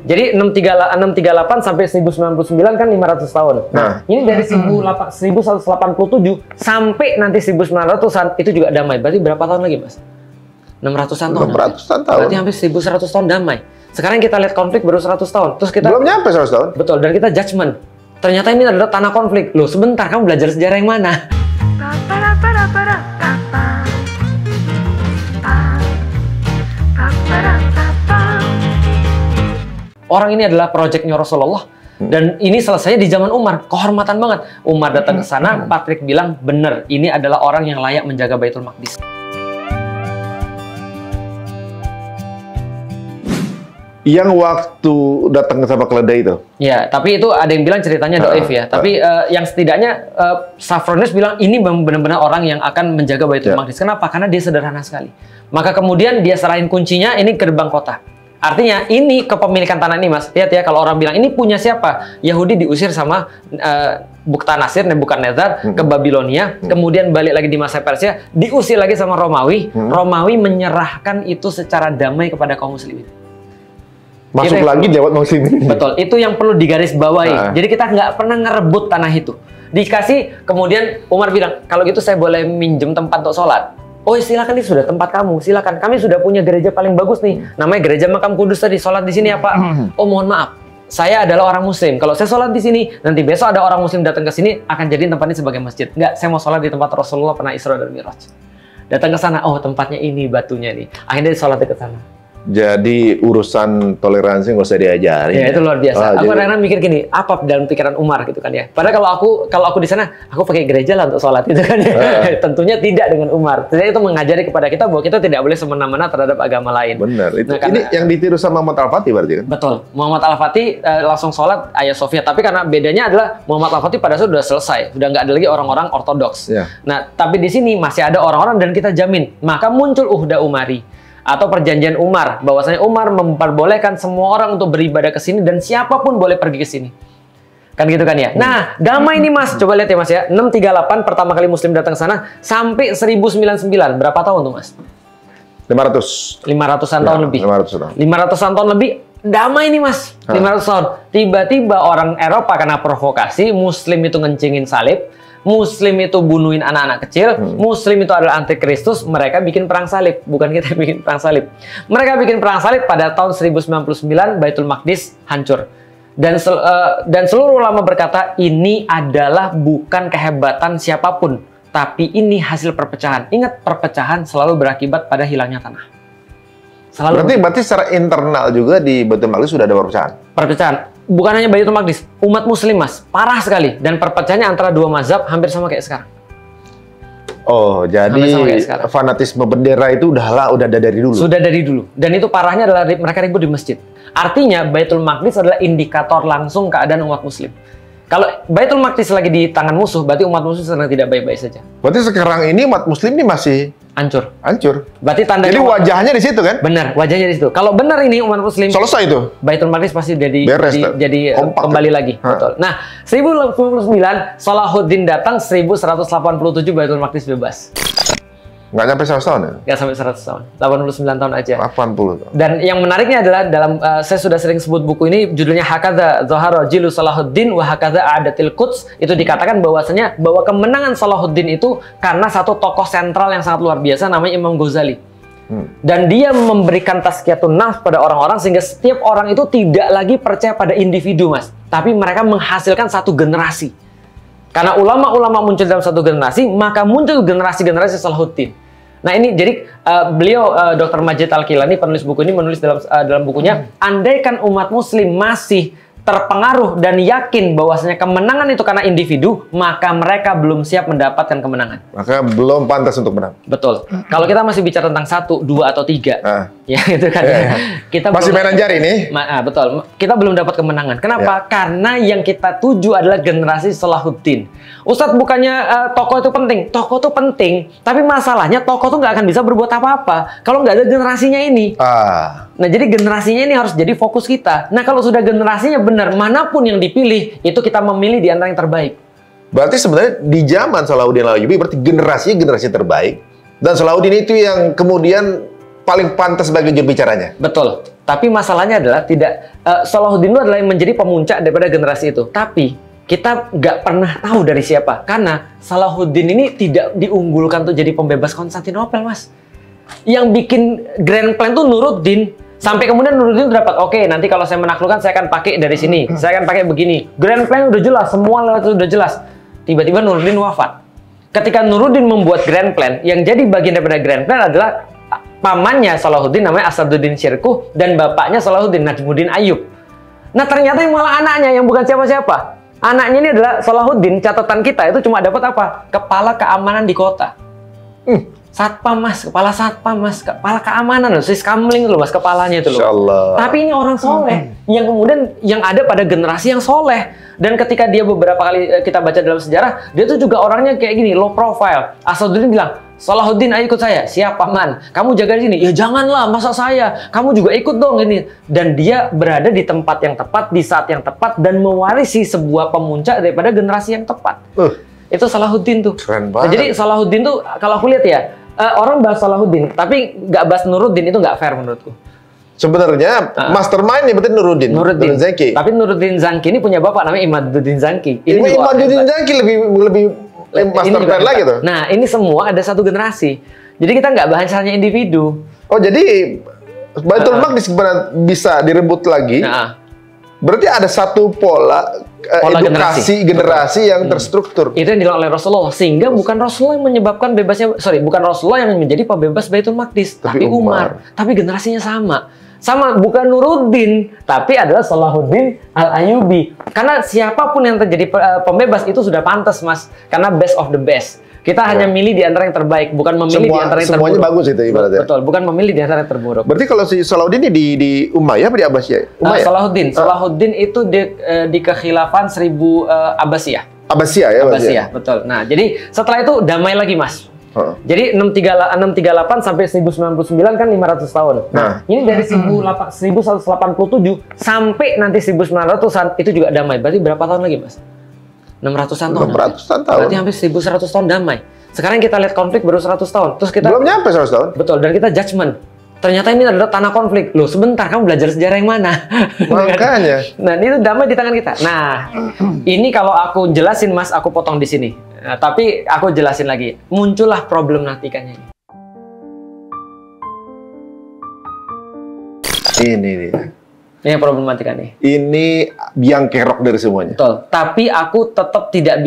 Jadi 638 sampai 1099 kan 500 tahun. Nah, ini dari 1187 sampai nanti 1900-an itu juga damai. Berarti berapa tahun lagi, Mas? 600-an tahun. 600-an tahun. Berarti hampir 1100 tahun damai. Sekarang kita lihat konflik baru 100 tahun. Terus kita belum nyampe 100 tahun. Betul, dan kita judgment. Ternyata ini adalah tanah konflik. Loh, sebentar, kamu belajar sejarah yang mana? Orang ini adalah proyeknya Rasulullah. Dan ini selesainya di zaman Umar. Kehormatan banget. Umar datang ke sana, Patrick bilang, bener, ini adalah orang yang layak menjaga Baitul Maqdis. Yang waktu datang sama keledai itu? Ya, tapi itu ada yang bilang ceritanya doif ya. Tapi yang setidaknya Safronius bilang ini benar-benar orang yang akan menjaga Baitul Maqdis. Kenapa? Karena dia sederhana sekali. Maka kemudian dia serahin kuncinya ini ke gerbang kota. Artinya ini kepemilikan tanah ini, Mas. Lihat ya, kalau orang bilang ini punya siapa? Yahudi diusir sama Buktanasir, Nebukadnezar ke Babilonia, kemudian balik lagi di masa Persia, diusir lagi sama Romawi. Romawi menyerahkan itu secara damai kepada kaum muslimin. Masuk itu lagi lewat muslimin. Betul, itu yang perlu digarisbawahi. Jadi kita nggak pernah ngerebut tanah itu. Dikasih, kemudian Umar bilang, kalau gitu saya boleh minjem tempat untuk sholat. Oh silakan, ini sudah tempat kamu, silakan. Kami sudah punya gereja paling bagus nih, namanya Gereja Makam Kudus tadi. Sholat di sini ya Pak. Oh mohon maaf, saya adalah orang Muslim. Kalau saya sholat di sini, nanti besok ada orang Muslim datang ke sini akan jadiin tempat ini sebagai masjid. Enggak, saya mau sholat di tempat Rasulullah pernah Isra dan Mi'raj. Datang ke sana, oh tempatnya ini batunya nih. Akhirnya sholat ke sana. Jadi urusan toleransi nggak usah diajarin. Ya, itu luar biasa. Aku kadang-kadang mikir gini, apa dalam pikiran Umar gitu kan ya. Padahal kalau aku di sana, aku pakai gereja lah untuk sholat gitu kan ya. Tentunya tidak dengan Umar. Jadi itu mengajari kepada kita bahwa kita tidak boleh semena-mena terhadap agama lain. Benar. Itu nah, ini yang ditiru sama Muhammad Al-Fatih berarti kan? Betul. Muhammad Al-Fatih langsung sholat Hagia Sophia. Tapi karena bedanya adalah Muhammad Al-Fatih pada saat sudah selesai, sudah nggak ada lagi orang-orang ortodoks. Nah, tapi di sini masih ada orang-orang dan kita jamin. Maka muncul Uhda Umari atau perjanjian Umar, bahwasanya Umar memperbolehkan semua orang untuk beribadah ke sini dan siapapun boleh pergi ke sini. Kan gitu kan ya. Nah, damai ini Mas, coba lihat ya Mas ya. 638 pertama kali Muslim datang ke sana sampai 1099. Berapa tahun tuh Mas? 500-an tahun lebih. 500-an tahun lebih. Damai nih Mas. 500 tahun. Tiba-tiba orang Eropa karena provokasi, Muslim itu ngencingin salib. Muslim itu bunuhin anak-anak kecil, Muslim itu adalah antikristus, mereka bikin perang salib, bukan kita bikin perang salib. Mereka bikin perang salib pada tahun 1099, Baitul Maqdis hancur. Dan seluruh ulama berkata, ini adalah bukan kehebatan siapapun, tapi ini hasil perpecahan. Ingat, perpecahan selalu berakibat pada hilangnya tanah. Berarti secara internal juga di Baitul Maqdis sudah ada perpecahan? Perpecahan. Bukan hanya Baitul Maqdis, umat Muslim Mas, parah sekali. Dan perpecahannya antara dua mazhab hampir sama kayak sekarang. Oh, jadi fanatisme bendera itu udah ada dari dulu? Sudah dari dulu. Dan itu parahnya adalah mereka ribut di masjid. Artinya Baitul Maqdis adalah indikator langsung keadaan umat Muslim. Kalau Baitul Maqdis lagi di tangan musuh, berarti umat Muslim sedang tidak baik-baik saja. Berarti sekarang ini umat Muslim ini masih hancur. Berarti tanda. Jadi wajahnya di situ kan? Benar, wajahnya di situ. Kalau benar ini umat Muslim selesai itu. Baitul Maqdis pasti jadi kembali lagi. Betul. Nah, 1099 Salahuddin datang, 1187 Baitul Maqdis bebas. Nggak sampai 100 tahun ya? Nggak sampai 100 tahun. 89 tahun aja. 80 tahun. Dan yang menariknya adalah dalam saya sudah sering sebut buku ini, judulnya Hakadha Zahara Jilu Salahuddin wa Hakadha Adatil Quds. Itu dikatakan bahwasanya bahwa kemenangan Salahuddin itu karena satu tokoh sentral yang sangat luar biasa namanya Imam Ghazali. Dan dia memberikan tazkiyatun nafs pada orang-orang sehingga setiap orang itu tidak lagi percaya pada individu Mas, tapi mereka menghasilkan satu generasi. Karena ulama-ulama muncul dalam satu generasi, maka muncul generasi-generasi Salahuddin. Nah ini jadi beliau Dr. Majid Al-Kilani penulis buku ini menulis dalam bukunya, andaikan umat Muslim masih terpengaruh dan yakin bahwasanya kemenangan itu karena individu, maka mereka belum siap mendapatkan kemenangan. Maka belum pantas untuk menang. Betul. Kalau kita masih bicara tentang 1, 2 atau 3, ya itu kan. Kita masih mainan jari nih. Betul. Kita belum dapat kemenangan. Kenapa? Karena yang kita tuju adalah generasi Salahuddin. Ustadz, bukannya tokoh itu penting? Tokoh itu penting, tapi masalahnya tokoh itu nggak akan bisa berbuat apa-apa kalau nggak ada generasinya ini. Nah, jadi generasinya ini harus jadi fokus kita. Nah, kalau sudah generasinya benar, manapun yang dipilih, itu kita memilih di antara yang terbaik. Berarti sebenarnya di zaman Salahuddin Al-Ayyubi, berarti generasi terbaik. Dan Salahuddin itu yang kemudian paling pantas sebagai juru bicaranya. Betul. Tapi masalahnya adalah Salahuddin itu adalah yang menjadi pemuncak daripada generasi itu. Tapi kita nggak pernah tahu dari siapa. Karena Salahuddin ini tidak diunggulkan untuk jadi pembebas Konstantinopel, Mas. Yang bikin grand plan tuh Nuruddin. Sampai kemudian Nuruddin dapat, oke, nanti kalau saya menaklukkan saya akan pakai dari sini. Saya akan pakai begini. Grand plan udah jelas, semua lewat udah jelas. Tiba-tiba Nuruddin wafat. Ketika Nuruddin membuat grand plan, yang jadi bagian daripada grand plan adalah pamannya Salahuddin namanya Asaduddin Syirkuh dan bapaknya Salahuddin Najmuddin Ayyub. Nah, ternyata yang malah anaknya yang bukan siapa-siapa. Anaknya ini adalah Salahuddin, catatan kita itu cuma dapat apa? Kepala keamanan di kota. Satpam, Mas, kepala satpam, Mas, kepala keamanan loh, Siskamling loh, Mas, kepalanya itu loh. Insyaallah. Tapi ini orang soleh yang kemudian yang ada pada generasi yang soleh. Dan ketika dia beberapa kali kita baca dalam sejarah, dia tuh juga orangnya kayak gini, low profile. Asaduddin bilang, Salahuddin, ayo ikut saya. Siap, Paman. Kamu jaga di sini. Ya janganlah, masa saya? Kamu juga ikut dong ini. Dan dia berada di tempat yang tepat, di saat yang tepat, dan mewarisi sebuah pemuncak daripada generasi yang tepat. Itu Salahuddin tuh. Keren banget. Nah, jadi Salahuddin tuh, kalau aku lihat ya, orang bahas Salahuddin, tapi nggak bahas Nuruddin, itu nggak fair menurutku. Sebenarnya mastermind ya betul Nuruddin Zanki. Tapi Nuruddin Zanki ini punya bapak namanya Imaduddin Zanki. Ini Imaduddin Zanki lebih mastermind lagi tuh. Nah, ini semua ada satu generasi. Jadi kita nggak bahas hanya individu. Oh, jadi Baitul Maqdis bisa direbut lagi. Berarti ada satu pola edukasi generasi yang terstruktur. Itu yang dilakukan oleh Rasulullah, sehingga bukan Rasulullah yang menyebabkan bebasnya, bukan Rasulullah yang menjadi pembebas Baitul Maqdis, tapi Umar. Tapi generasinya sama, bukan Nuruddin, tapi adalah Salahuddin Al-Ayyubi. Karena siapapun yang terjadi pembebas itu sudah pantas, Mas. Karena best of the best. Kita hanya milih di antara yang terbaik, bukan memilih di antara yang terburuk. Semuanya bagus itu ibaratnya. Betul, bukan memilih di antara yang terburuk. Berarti kalau si Salahuddin ini di Umayyah apa di Abbasiyah? Salahuddin itu di kekhilafan 1000 Abbasiyah. Abbasiyah ya? Abbasiyah, betul. Nah, jadi setelah itu damai lagi, Mas. Jadi 638 sampai 1099 kan 500 tahun. Nah, ini dari 1187 sampai nanti 1900-an itu juga damai. Berarti berapa tahun lagi, Mas? 600-an tahun. 600-an tahun. Berarti hampir 1100 tahun damai. Sekarang kita lihat konflik baru 100 tahun. Terus kita belum nyampe 100 tahun. Betul, dan kita judgment. Ternyata ini adalah tanah konflik. Loh, sebentar, kamu belajar sejarah yang mana? Makanya. Nah, itu damai di tangan kita. Nah, ini kalau aku jelasin, Mas, aku potong di sini. Nah, tapi aku jelasin lagi. Muncullah problematikanya ini. Ini dia. Ini problematika nih. Ini biang kerok dari semuanya. Betul. Tapi aku tetap tidak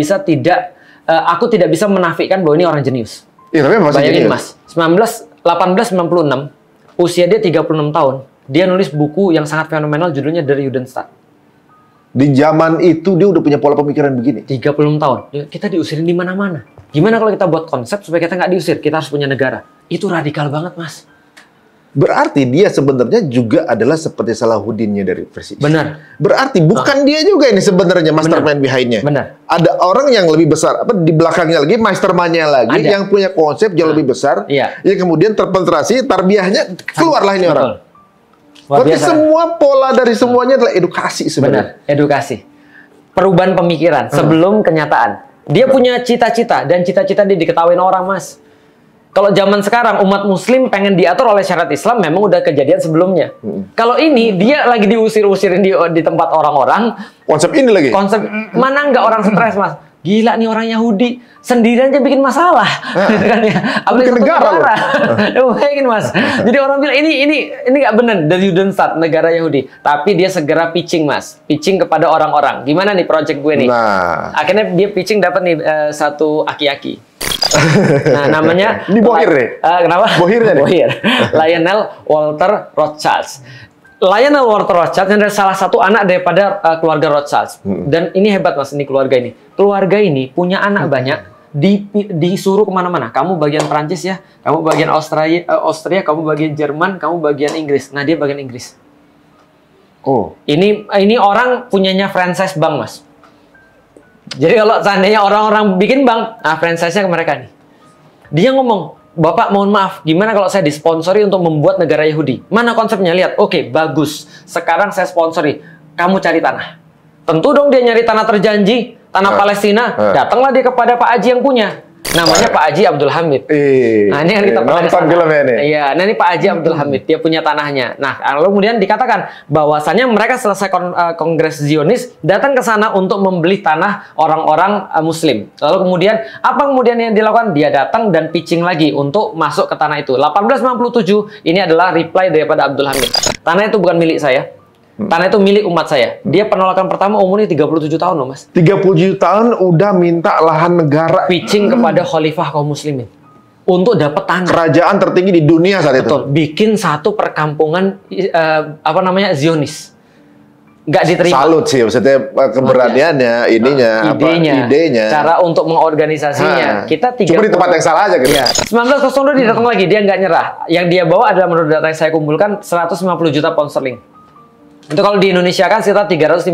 bisa menafikan bahwa ini orang jenius. Iya, tapi bayangin, Mas, 1896, usia dia 36 tahun. Dia nulis buku yang sangat fenomenal, judulnya Der Judenstaat. Di zaman itu dia udah punya pola pemikiran begini. 36 tahun. Kita diusirin di mana-mana. Gimana kalau kita buat konsep supaya kita nggak diusir? Kita harus punya negara. Itu radikal banget, Mas. Berarti dia sebenarnya juga adalah seperti Salahuddinnya dari versi Islam. Benar. Berarti bukan dia juga ini sebenarnya mastermind behind-nya. Benar. Ada orang yang lebih besar, di belakangnya lagi, mastermind-nya lagi, yang punya konsep jauh lebih besar, yang kemudian terpenetrasi, tarbiyahnya, keluarlah ini orang. Berarti semua pola dari semuanya adalah edukasi sebenarnya. Benar, edukasi. Perubahan pemikiran sebelum kenyataan. Dia punya cita-cita, dan cita-cita dia diketahui orang, Mas. Kalau zaman sekarang umat muslim pengen diatur oleh syariat Islam, memang udah kejadian sebelumnya. Kalau ini dia lagi diusir-usirin di tempat orang-orang. Konsep ini lagi. Konsep mana nggak orang stres, Mas? Gila nih orang Yahudi sendirian aja bikin masalah, gitu kan ya? Apalagi negara. Bayangin, Mas. Jadi orang bilang ini nggak benar dari Judenstaat negara Yahudi, tapi dia segera pitching, Mas, pitching kepada orang-orang. Gimana nih project gue nih? Nah, akhirnya dia pitching dapat nih satu aki-aki. Nah, namanya di Bohir deh. Kenapa? Bohirnya deh. Bohir. Lionel Walter Rothschild. Lionel Walter Rothschild adalah salah satu anak daripada keluarga Rothschild. Dan ini hebat, Mas, ini keluarga ini. Keluarga ini punya anak banyak, disuruh kemana-mana. Kamu bagian Prancis ya, kamu bagian Austria, kamu bagian Jerman, kamu bagian Inggris. Nah, dia bagian Inggris. Oh. Ini orang punyanya franchise bank, Mas. Jadi kalau seandainya orang-orang bikin bank, franchise-nya ke mereka nih. Dia ngomong, Bapak mohon maaf, gimana kalau saya disponsori untuk membuat negara Yahudi? Mana konsepnya? Lihat, oke, bagus. Sekarang saya sponsori, kamu cari tanah. Tentu dong dia nyari tanah terjanji, tanah Palestina. Datanglah dia kepada Pak Haji yang punya. Namanya Pak Haji Abdul Hamid. Nah, ini yang kita pernah nonton filmnya ini. Iya, nah ini Pak Haji Abdul Hamid, dia punya tanahnya. Nah, lalu kemudian dikatakan bahwasannya mereka selesai Kongres Zionis datang ke sana untuk membeli tanah orang-orang Muslim. Lalu kemudian apa kemudian yang dilakukan? Dia datang dan pitching lagi untuk masuk ke tanah itu. 1897 ini adalah reply daripada Abdul Hamid. Tanah itu bukan milik saya. Tanah itu milik umat saya. Dia penolakan pertama umurnya 37 tahun loh, Mas. 37 tahun udah minta lahan negara. Pitching kepada khalifah kaum muslimin untuk dapat tanah. Kerajaan tertinggi di dunia saat itu. Bikin satu perkampungan apa namanya? Zionis. Nggak diterima. Salut sih, maksudnya keberaniannya, idenya. Cara untuk mengorganisasinya. Kita cuma di tempat yang salah aja gitu. Ya. 1902 dia datang lagi, dia nggak nyerah. Yang dia bawa adalah menurut data yang saya kumpulkan 150 juta pound sterling. Itu kalau di Indonesia kan sekitar 305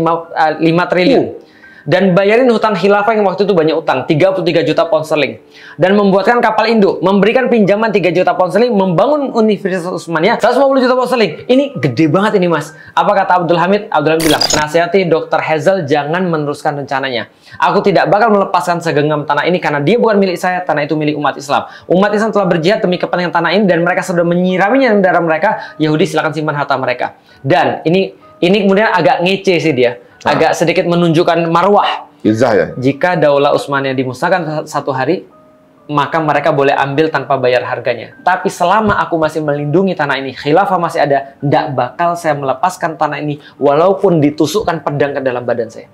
triliun. Dan bayarin hutang khilafah yang waktu itu banyak utang, 33 juta pound sterling. Dan membuatkan kapal induk, memberikan pinjaman 3 juta pound sterling, membangun Universitas Utsmaniyah 150 juta pound sterling. Ini gede banget ini, Mas. Apa kata Abdul Hamid? Abdul Hamid bilang, nasihati Dr. Hazel jangan meneruskan rencananya. Aku tidak bakal melepaskan segenggam tanah ini karena dia bukan milik saya, tanah itu milik umat Islam. Umat Islam telah berjihad demi kepentingan tanah ini dan mereka sudah menyiraminya dengan darah mereka. Yahudi silakan simpan harta mereka. Dan ini kemudian agak ngece sih dia. Agak sedikit menunjukkan marwah. Izah ya? Jika Daulah Utsmaniyah dimusnahkan satu hari, maka mereka boleh ambil tanpa bayar harganya. Tapi selama aku masih melindungi tanah ini, khilafah masih ada, tidak bakal saya melepaskan tanah ini, walaupun ditusukkan pedang ke dalam badan saya.